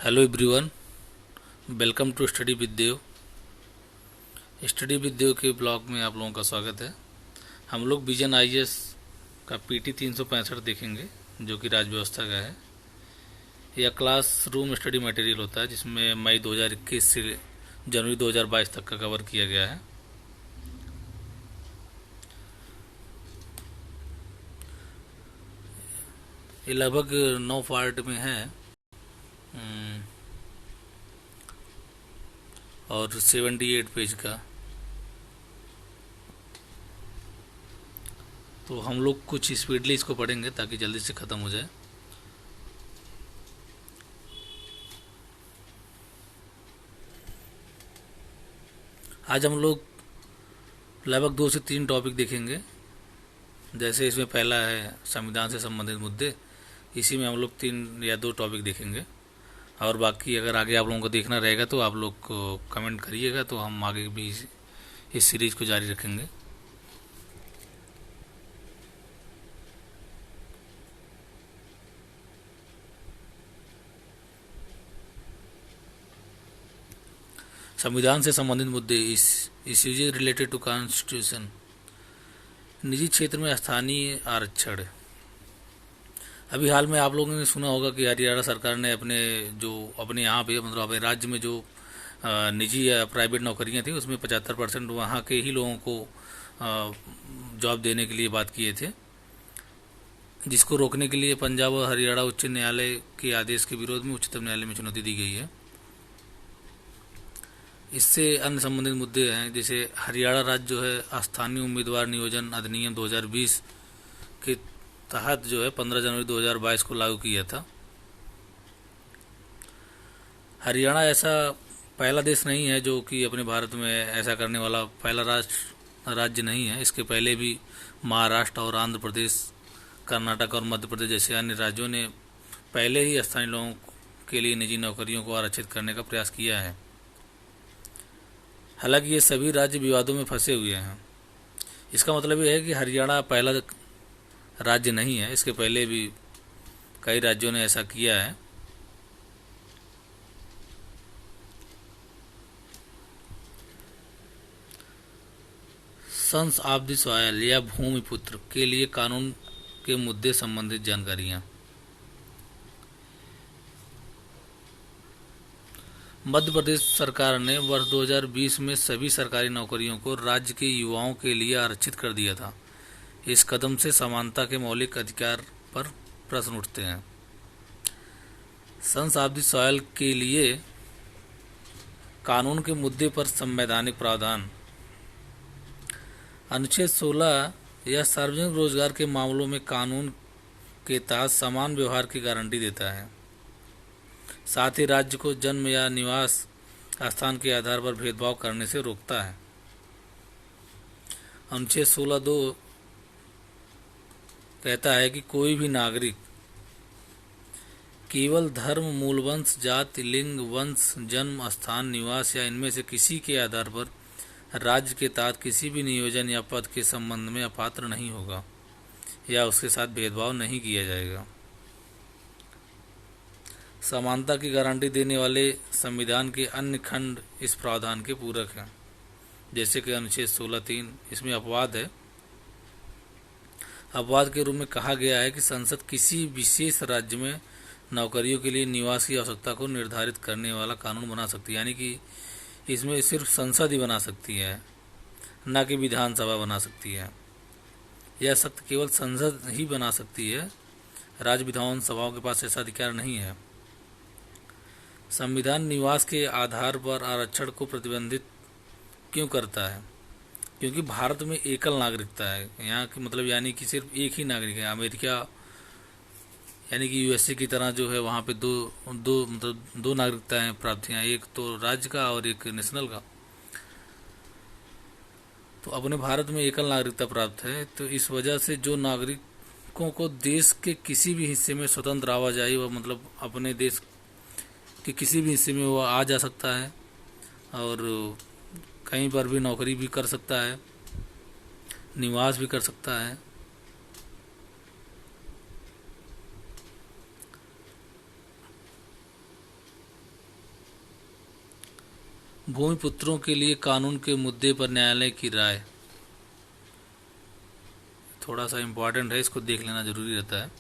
Hello everyone, welcome to study with Dev. Study with Dev के blog में आप लोगों का स्वागत है। हम लोग विजन आईएएस का पीटी 365 देखेंगे, जो कि राज्य व्यवस्था का है। यह क्लास रूम स्टडी मटेरियल होता है, जिसमें मई 2021 से जनवरी 2022 तक का कवर किया गया है। ये लगभग 9 पार्ट में है और 78 पेज का। तो हम लोग कुछ स्पीडली इसको पढ़ेंगे ताकि जल्दी से ख़त्म हो जाए। आज हम लोग लगभग 2 से 3 टॉपिक देखेंगे। जैसे इसमें पहला है संविधान से संबंधित मुद्दे, इसी में हम लोग 3 या 2 टॉपिक देखेंगे। और बाकी अगर आगे आप लोगों को देखना रहेगा तो आप लोग को कमेंट करिएगा, तो हम आगे भी इस सीरीज़ को जारी रखेंगे। संविधान से संबंधित मुद्दे, इस इश्यूज रिलेटेड टू कॉन्स्टिट्यूशन। निजी क्षेत्र में स्थानीय आरक्षण। अभी हाल में आप लोगों ने सुना होगा कि हरियाणा सरकार ने अपने यहाँ पे मतलब अपने राज्य में जो निजी या प्राइवेट नौकरियां थी, उसमें 75% वहाँ के ही लोगों को जॉब देने के लिए बात किए थे, जिसको रोकने के लिए पंजाब और हरियाणा उच्च न्यायालय के आदेश के विरोध में उच्चतम न्यायालय में चुनौती दी गई है। इससे अन्य संबंधित मुद्दे हैं, जैसे हरियाणा राज्य जो है स्थानीय उम्मीदवार नियोजन अधिनियम 2020 के तहत जो है 15 जनवरी 2022 को लागू किया था। हरियाणा ऐसा पहला देश नहीं है जो कि अपने भारत में ऐसा करने वाला पहला राज्य नहीं है। इसके पहले भी महाराष्ट्र और आंध्र प्रदेश, कर्नाटक और मध्य प्रदेश जैसे अन्य राज्यों ने पहले ही स्थानीय लोगों के लिए निजी नौकरियों को आरक्षित करने का प्रयास किया है। हालांकि ये सभी राज्य विवादों में फंसे हुए हैं। इसका मतलब ये है कि हरियाणा पहला राज्य नहीं है, इसके पहले भी कई राज्यों ने ऐसा किया है। सन्स ऑफ द सॉयल या भूमिपुत्र के लिए कानून के मुद्दे संबंधित जानकारियाँ। मध्य प्रदेश सरकार ने वर्ष 2020 में सभी सरकारी नौकरियों को राज्य के युवाओं के लिए आरक्षित कर दिया था। इस कदम से समानता के मौलिक अधिकार पर प्रश्न उठते हैं। सन्स ऑफ द सॉयल के लिए कानून के मुद्दे पर संवैधानिक प्रावधान। अनुच्छेद 16 यह सार्वजनिक रोजगार के मामलों में कानून के तहत समान व्यवहार की गारंटी देता है। साथ ही राज्य को जन्म या निवास स्थान के आधार पर भेदभाव करने से रोकता है। अनुच्छेद 16(2) कहता है कि कोई भी नागरिक केवल धर्म, मूल वंश, जाति, लिंग, वंश, जन्म स्थान, निवास या इनमें से किसी के आधार पर राज्य के तहत किसी भी नियोजन या पद के संबंध में अपात्र नहीं होगा या उसके साथ भेदभाव नहीं किया जाएगा। समानता की गारंटी देने वाले संविधान के अन्य खंड इस प्रावधान के पूरक हैं, जैसे कि अनुच्छेद 16(3). इसमें अपवाद है। अपवाद के रूप में कहा गया है कि संसद किसी विशेष राज्य में नौकरियों के लिए निवास की आवश्यकता को निर्धारित करने वाला कानून बना सकती है। यानी कि इसमें सिर्फ संसद ही बना सकती है, न कि विधानसभा बना सकती है। यह सख्त केवल संसद ही बना सकती है, राज्य विधानसभाओं के पास ऐसा अधिकार नहीं है। संविधान निवास के आधार पर आरक्षण को प्रतिबंधित क्यों करता है? क्योंकि भारत में एकल नागरिकता है यहाँ की, मतलब यानी कि सिर्फ एक ही नागरिक है। अमेरिका यानी कि यूएसए की तरह जो है, वहाँ पे दो नागरिकताएं प्राप्त हैं, एक तो राज्य का और एक नेशनल का। तो अपने भारत में एकल नागरिकता प्राप्त है। तो इस वजह से जो नागरिकों को देश के किसी भी हिस्से में स्वतंत्र आवाजाही, व मतलब अपने देश कि किसी भी हिस्से में वो आ जा सकता है और कहीं पर भी नौकरी भी कर सकता है, निवास भी कर सकता है। भूमिपुत्रों के लिए कानून के मुद्दे पर न्यायालय की राय। थोड़ा सा इम्पोर्टेंट है, इसको देख लेना जरूरी रहता है।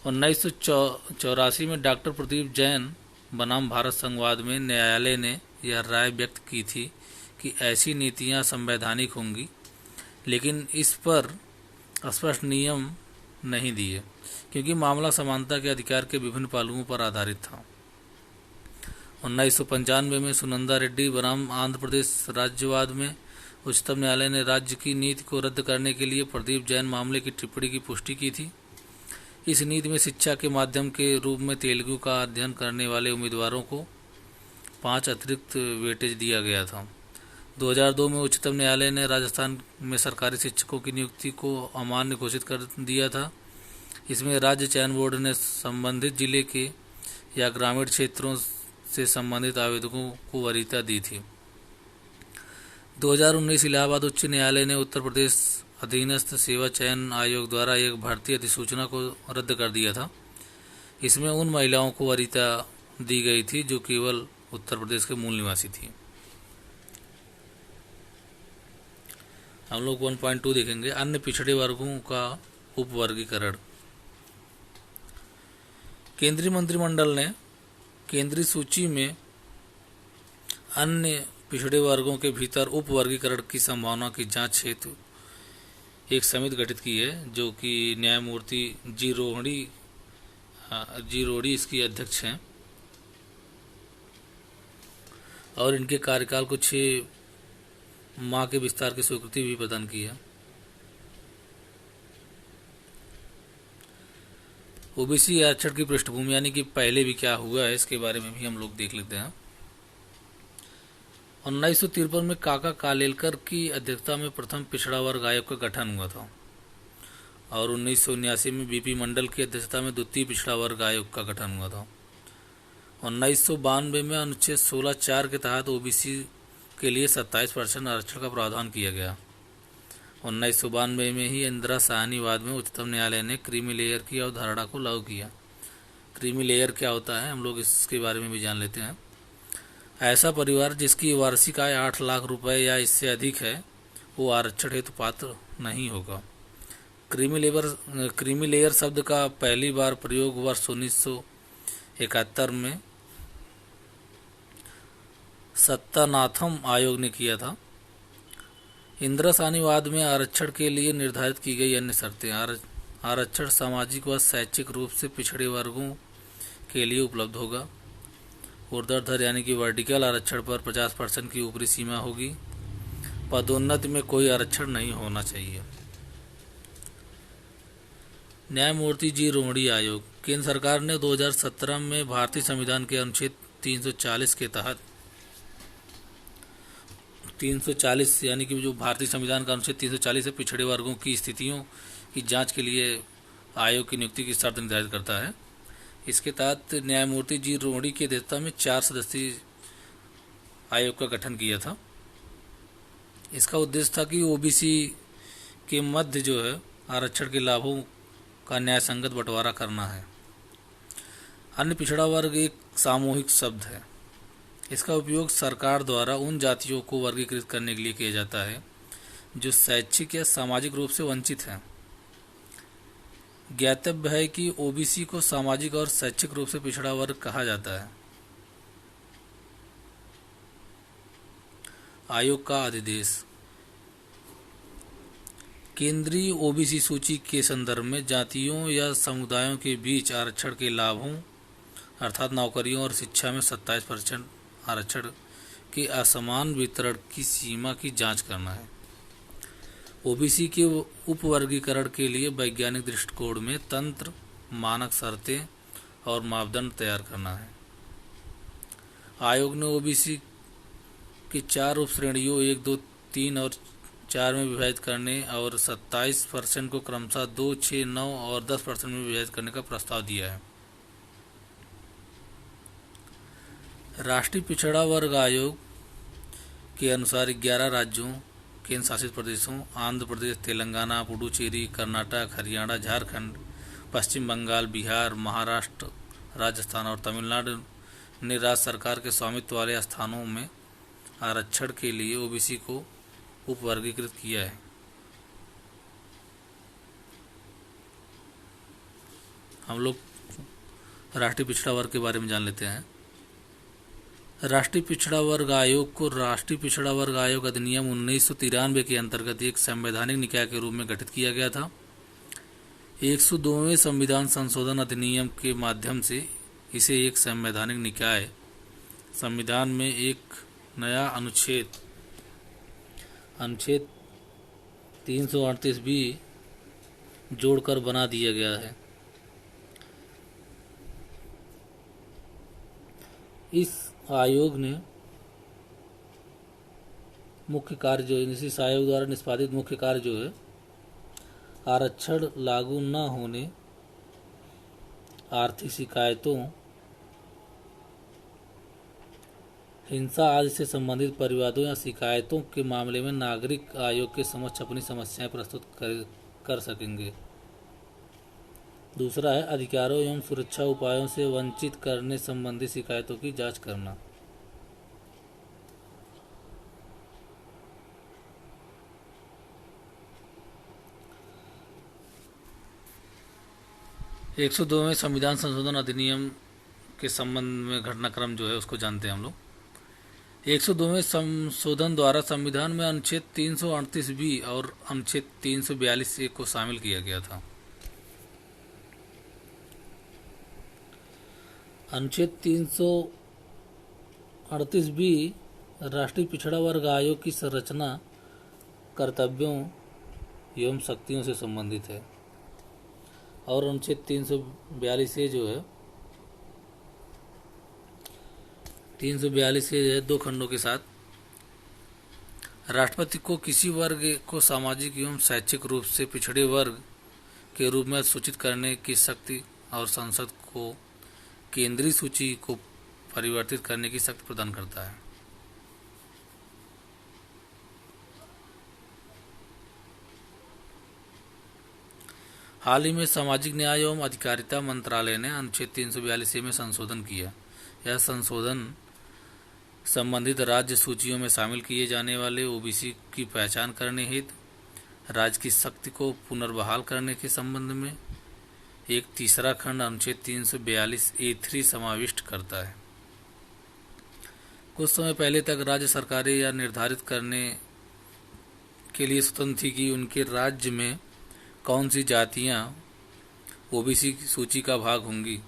1984 में डॉक्टर प्रदीप जैन बनाम भारत संवाद में न्यायालय ने यह राय व्यक्त की थी कि ऐसी नीतियां संवैधानिक होंगी, लेकिन इस पर स्पष्ट नियम नहीं दिए क्योंकि मामला समानता के अधिकार के विभिन्न पहलुओं पर आधारित था। 1995 में सुनंदा रेड्डी बनाम आंध्र प्रदेश राज्यवाद में उच्चतम न्यायालय ने राज्य की नीति को रद्द करने के लिए प्रदीप जैन मामले की टिप्पणी की पुष्टि की थी। इस नीति में शिक्षा के माध्यम के रूप में तेलुगु का अध्ययन करने वाले उम्मीदवारों को 5 अतिरिक्त वेटेज दिया गया था। 2002 में उच्चतम न्यायालय ने राजस्थान में सरकारी शिक्षकों की नियुक्ति को अमान्य घोषित कर दिया था। इसमें राज्य चयन बोर्ड ने संबंधित जिले के या ग्रामीण क्षेत्रों से संबंधित आवेदकों को वरीयता दी थी। 2019 इलाहाबाद उच्च न्यायालय ने उत्तर प्रदेश अधीनस्थ सेवा चयन आयोग द्वारा एक भर्ती अधिसूचना को रद्द कर दिया था। इसमें उन महिलाओं को वरीयता दी गई थी जो केवल उत्तर प्रदेश के मूल निवासी थी। हम लोग 1.2 देखेंगे, अन्य पिछड़े वर्गों का उपवर्गीकरण। केंद्रीय मंत्रिमंडल ने केंद्रीय सूची में अन्य पिछड़े वर्गों के भीतर उपवर्गीकरण की संभावना की जांच हेतु एक समिति गठित की है, जो कि न्यायमूर्ति जी रोड़ी इसकी अध्यक्ष हैं और इनके कार्यकाल को 6 माह के विस्तार की स्वीकृति भी प्रदान की है। ओबीसी आरक्षण की पृष्ठभूमि यानी कि पहले भी क्या हुआ है इसके बारे में भी हम लोग देख लेते हैं। 1953 में काका कालेलकर की अध्यक्षता में प्रथम पिछड़ा वर्ग आयोग का गठन हुआ था और 1979 में बीपी मंडल की अध्यक्षता में द्वितीय पिछड़ा वर्ग आयोग का गठन हुआ था। 1992 में अनुच्छेद 16(4) के तहत ओबीसी के लिए 27% आरक्षण का प्रावधान किया गया। 1992 में ही इंदिरा साहनीवाद में उच्चतम न्यायालय ने क्रीमी लेयर की अवधारणा को लागू किया। क्रीमी लेयर क्या होता है हम लोग इसके बारे में भी जान लेते हैं। ऐसा परिवार जिसकी वार्षिक आय 8 लाख रुपए या इससे अधिक है वो आरक्षण हेतु पात्र नहीं होगा। क्रीमी लेयर शब्द का पहली बार प्रयोग वर्ष 1971 में सत्तानाथम आयोग ने किया था। इंदिरा साहनीवाद में आरक्षण के लिए निर्धारित की गई अन्य शर्तें। आरक्षण सामाजिक व शैक्षिक रूप से पिछड़े वर्गों के लिए उपलब्ध होगा। ऊर्ध्वाधर यानी कि वर्टिकल आरक्षण पर 50% की ऊपरी सीमा होगी। पदोन्नति में कोई आरक्षण नहीं होना चाहिए। न्यायमूर्ति जी रोड़ी आयोग। केंद्र सरकार ने 2017 में भारतीय संविधान के अनुच्छेद 340 के तहत 340 यानी कि जो भारतीय संविधान का अनुच्छेद 340 है पिछड़े वर्गों की स्थितियों की जांच के लिए आयोग की नियुक्ति की शर्त निर्धारित करता है। इसके तहत न्यायमूर्ति जी रोड़ी की अध्यक्षता में 4 सदस्यीय आयोग का गठन किया था। इसका उद्देश्य था कि ओबीसी के मध्य जो है आरक्षण के लाभों का न्याय संगत बंटवारा करना है। अन्य पिछड़ा वर्ग एक सामूहिक शब्द है। इसका उपयोग सरकार द्वारा उन जातियों को वर्गीकृत करने के लिए किया जाता है जो शैक्षिक या सामाजिक रूप से वंचित हैं। ज्ञातव्य है कि ओबीसी को सामाजिक और शैक्षिक रूप से पिछड़ा वर्ग कहा जाता है। आयोग का अधिदेश। केंद्रीय ओबीसी सूची के संदर्भ में जातियों या समुदायों के बीच आरक्षण के लाभों अर्थात नौकरियों और शिक्षा में 27% आरक्षण के असमान वितरण की सीमा की जांच करना है। ओबीसी के उपवर्गीकरण के लिए वैज्ञानिक दृष्टिकोण में तंत्र, मानक शर्तें और मापदंड तैयार करना है। आयोग ने ओबीसी की 4 उप श्रेणियों 1, 2, 3 और 4 में विभाजित करने और 27% को क्रमशः 2, 6, 9 और 10% में विभाजित करने का प्रस्ताव दिया है। राष्ट्रीय पिछड़ा वर्ग आयोग के अनुसार 11 राज्यों, केंद्र शासित प्रदेशों आंध्र प्रदेश, तेलंगाना, पुडुचेरी, कर्नाटक, हरियाणा, झारखंड, पश्चिम बंगाल, बिहार, महाराष्ट्र, राजस्थान और तमिलनाडु ने राज्य सरकार के स्वामित्व वाले स्थानों में आरक्षण के लिए ओबीसी को उपवर्गीकृत किया है। हम लोग राष्ट्रीय पिछड़ा वर्ग के बारे में जान लेते हैं। राष्ट्रीय पिछड़ा वर्ग आयोग को राष्ट्रीय पिछड़ा वर्ग आयोग अधिनियम 1993 के अंतर्गत एक संवैधानिक निकाय के रूप में गठित किया गया था। 102वें संविधान संशोधन अधिनियम के माध्यम से इसे एक संवैधानिक निकाय संविधान में एक नया अनुच्छेद 338 भी जोड़कर बना दिया गया है। इस आयोग ने मुख्य कार्य जो है, इस आयोग द्वारा निष्पादित मुख्य कार्य जो है, आरक्षण लागू न होने, आर्थिक शिकायतों, हिंसा आदि से संबंधित परिवादों या शिकायतों के मामले में नागरिक आयोग के समक्ष अपनी समस्याएं प्रस्तुत कर सकेंगे। दूसरा है अधिकारों एवं सुरक्षा उपायों से वंचित करने संबंधी शिकायतों की जांच करना। एक 102वें संविधान संशोधन अधिनियम के संबंध में घटनाक्रम जो है उसको जानते हैं हम लोग। 102वें संशोधन द्वारा संविधान में अनुच्छेद 338 बी और अनुच्छेद 342 ए को शामिल किया गया था। अनुच्छेद 338 बी राष्ट्रीय पिछड़ा वर्ग आयोग की संरचना, कर्तव्यों एवं शक्तियों से संबंधित है और अनुच्छेद 342 ए जो है 342 से 2 खंडों के साथ राष्ट्रपति को किसी वर्ग को सामाजिक एवं शैक्षिक रूप से पिछड़े वर्ग के रूप में सूचित करने की शक्ति और संसद को केंद्रीय सूची को परिवर्तित करने की शक्ति प्रदान करता है। हाल ही में सामाजिक न्याय एवं अधिकारिता मंत्रालय ने अनुच्छेद 342 में संशोधन किया। यह संशोधन संबंधित राज्य सूचियों में शामिल किए जाने वाले ओबीसी की पहचान करने हेतु राज्य की शक्ति को पुनर्बहाल करने के संबंध में एक तीसरा खंड अनुच्छेद 342A3 समाविष्ट करता है। कुछ समय पहले तक राज्य सरकारें यह निर्धारित करने के लिए स्वतंत्र थी कि उनके राज्य में कौन सी जातियां ओबीसी सूची का भाग होंगी।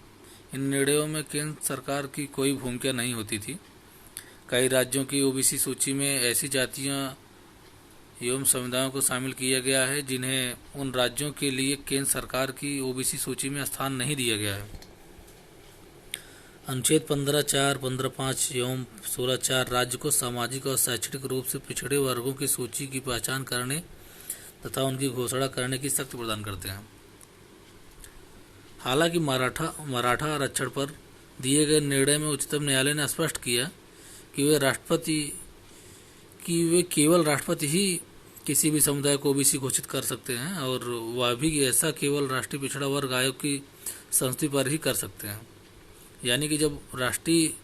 इन निर्णयों में केंद्र सरकार की कोई भूमिका नहीं होती थी। कई राज्यों की ओबीसी सूची में ऐसी जातियां एवं समुदायों को शामिल किया गया है जिन्हें उन राज्यों के लिए केंद्र सरकार की ओबीसी सूची में स्थान नहीं दिया गया है। अनुच्छेद 15(4), 15(5) एवं 16(4) राज्य को सामाजिक और शैक्षणिक रूप से पिछड़े वर्गों की सूची की पहचान करने तथा उनकी घोषणा करने की शक्ति प्रदान करते हैं। हालांकि मराठा आरक्षण पर दिए गए निर्णय में उच्चतम न्यायालय ने स्पष्ट किया कि वे केवल राष्ट्रपति ही किसी भी समुदाय को ओबीसी घोषित कर सकते हैं और वह भी ऐसा केवल राष्ट्रीय पिछड़ा वर्ग आयोग की संस्तुति पर ही कर सकते हैं। यानी कि जब राष्ट्रीय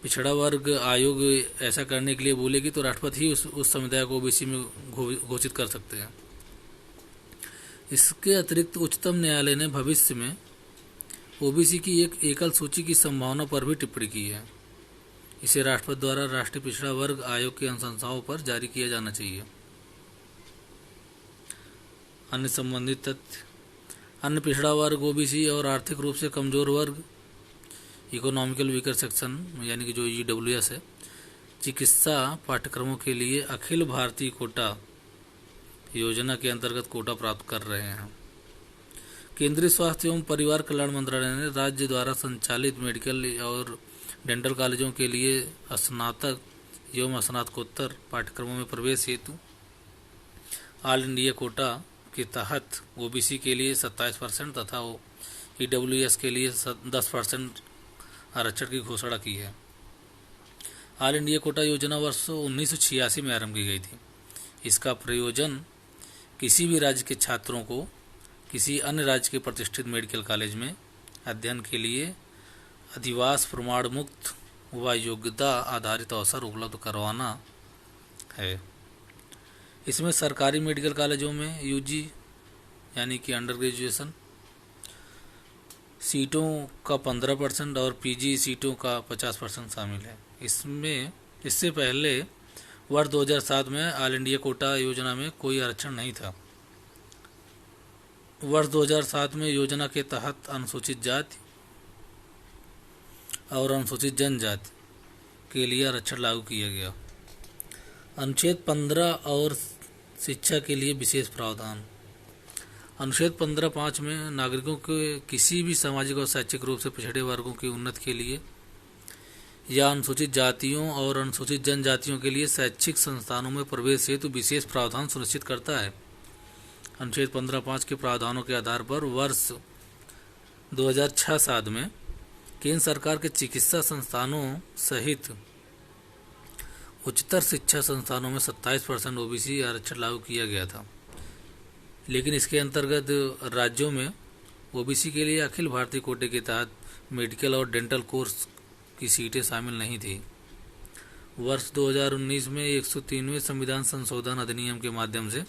पिछड़ा वर्ग आयोग ऐसा करने के लिए बोलेगी तो राष्ट्रपति ही उस समुदाय को ओबीसी में घोषित कर सकते हैं। इसके अतिरिक्त उच्चतम न्यायालय ने भविष्य में ओबीसी की एक एकल सूची की संभावना पर भी टिप्पणी की है। इसे राष्ट्रपति द्वारा राष्ट्रीय पिछड़ा वर्ग आयोग की अनुशंसाओं पर जारी किया जाना चाहिए। अन्य संबंधित तथ्य: अन्य पिछड़ा वर्ग ओबीसी और आर्थिक रूप से कमजोर वर्ग इकोनॉमिकल वीकर सेक्शन यानी कि जो ईडब्ल्यूएस है, चिकित्सा पाठ्यक्रमों के लिए अखिल भारतीय कोटा योजना के अंतर्गत कोटा प्राप्त कर रहे हैं। केंद्रीय स्वास्थ्य एवं परिवार कल्याण मंत्रालय ने राज्य द्वारा संचालित मेडिकल और डेंटल कॉलेजों के लिए स्नातक एवं स्नातकोत्तर पाठ्यक्रमों में प्रवेश हेतु ऑल इंडिया कोटा के तहत ओबीसी के लिए 27% तथा ईडब्ल्यूएस के लिए 10% आरक्षण की घोषणा की है। ऑल इंडिया कोटा योजना वर्ष 1986 में आरंभ की गई थी। इसका प्रयोजन किसी भी राज्य के छात्रों को किसी अन्य राज्य के प्रतिष्ठित मेडिकल कॉलेज में अध्ययन के लिए अधिवास प्रमाण मुक्त व योग्यता आधारित अवसर उपलब्ध करवाना है। इसमें सरकारी मेडिकल कॉलेजों में यूजी यानी कि अंडर ग्रेजुएशन सीटों का 15% और पीजी सीटों का 50% शामिल है। इससे पहले वर्ष 2007 में ऑल इंडिया कोटा योजना में कोई आरक्षण नहीं था। वर्ष 2007 में योजना के तहत अनुसूचित जाति और अनुसूचित जनजाति के लिए आरक्षण लागू किया गया। अनुच्छेद 15 और शिक्षा के लिए विशेष प्रावधान। अनुच्छेद 15(5) में नागरिकों के किसी भी सामाजिक और शैक्षिक रूप से पिछड़े वर्गों की उन्नति के लिए या अनुसूचित जातियों और अनुसूचित जनजातियों के लिए शैक्षिक संस्थानों में प्रवेश हेतु विशेष प्रावधान सुनिश्चित करता है। अनुच्छेद 15(5) के प्रावधानों के आधार पर वर्ष 2006-07 में केंद्र सरकार के चिकित्सा संस्थानों सहित उच्चतर शिक्षा संस्थानों में 27% ओबीसी आरक्षण लागू किया गया था, लेकिन इसके अंतर्गत राज्यों में ओबीसी के लिए अखिल भारतीय कोटे के तहत मेडिकल और डेंटल कोर्स की सीटें शामिल नहीं थी। वर्ष 2019 में 103वें संविधान संशोधन अधिनियम के माध्यम से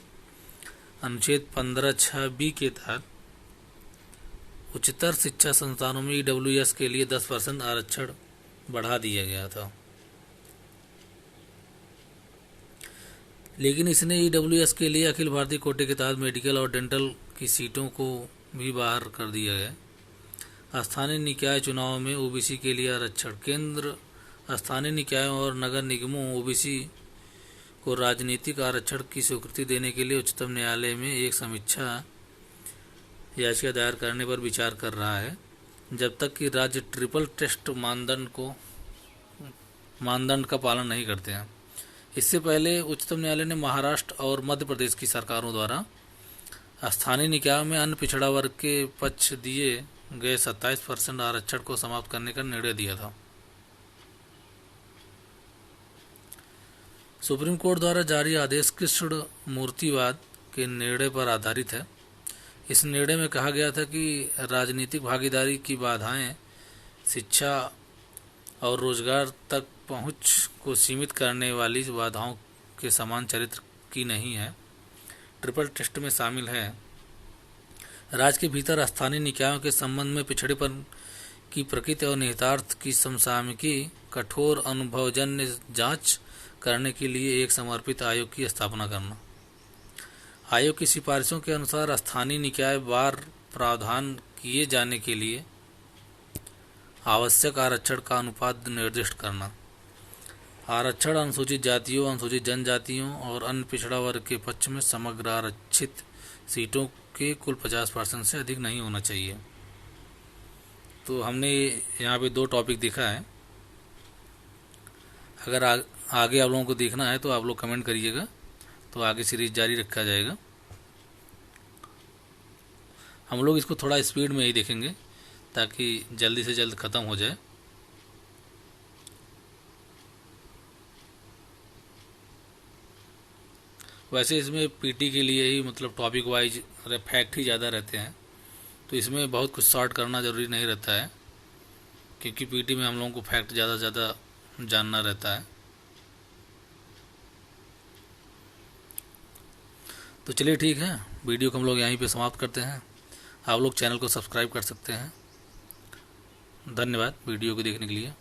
अनुच्छेद 15(6)(b) के तहत उच्चतर शिक्षा संस्थानों में ईडब्ल्यूएस के लिए 10% आरक्षण बढ़ा दिया गया था, लेकिन इसने ईडब्ल्यूएस के लिए अखिल भारतीय कोटे के तहत मेडिकल और डेंटल की सीटों को भी बाहर कर दिया है। स्थानीय निकाय चुनाव में ओबीसी के लिए आरक्षण। केंद्र स्थानीय निकायों और नगर निगमों ओबीसी को राजनीतिक आरक्षण की स्वीकृति देने के लिए उच्चतम न्यायालय में एक समीक्षा याचिका दायर करने पर विचार कर रहा है, जब तक कि राज्य ट्रिपल टेस्ट मानदंड का पालन नहीं करते हैं। इससे पहले उच्चतम न्यायालय ने महाराष्ट्र और मध्य प्रदेश की सरकारों द्वारा स्थानीय निकायों में अन्य पिछड़ा वर्ग के पक्ष दिए गए 27% आरक्षण को समाप्त करने का निर्णय दिया था। सुप्रीम कोर्ट द्वारा जारी आदेश कृष्ण मूर्तिवाद के निर्णय पर आधारित है। इस निर्णय में कहा गया था कि राजनीतिक भागीदारी की बाधाएं शिक्षा और रोजगार तक पहुंच को सीमित करने वाली बाधाओं के समान चरित्र की नहीं है। ट्रिपल टेस्ट में शामिल है राज्य के भीतर स्थानीय निकायों के संबंध में पिछड़ेपन की प्रकृति और निहितार्थ की समसामयिकी कठोर अनुभवजन्य जांच करने के लिए एक समर्पित आयोग की स्थापना करना। आयोग की सिफारिशों के अनुसार स्थानीय निकाय बार प्रावधान किए जाने के लिए आवश्यक आरक्षण का अनुपात निर्दिष्ट करना। आरक्षण अनुसूचित जातियों, अनुसूचित जनजातियों और अन्य पिछड़ा वर्ग के पक्ष में समग्र आरक्षित सीटों के कुल 50% से अधिक नहीं होना चाहिए। तो हमने यहाँ पे 2 टॉपिक देखा है। अगर आगे आप लोगों को देखना है तो आप लोग कमेंट करिएगा, तो आगे सीरीज जारी रखा जाएगा। हम लोग इसको थोड़ा स्पीड में ही देखेंगे ताकि जल्दी से जल्द ख़त्म हो जाए। वैसे इसमें पीटी के लिए ही मतलब टॉपिक वाइज फैक्ट ही ज़्यादा रहते हैं, तो इसमें बहुत कुछ सॉर्ट करना ज़रूरी नहीं रहता है, क्योंकि पीटी में हम लोगों को फैक्ट ज़्यादा जानना रहता है। तो चलिए ठीक है, वीडियो को हम लोग यहीं पे समाप्त करते हैं। आप लोग चैनल को सब्सक्राइब कर सकते हैं। धन्यवाद वीडियो को देखने के लिए।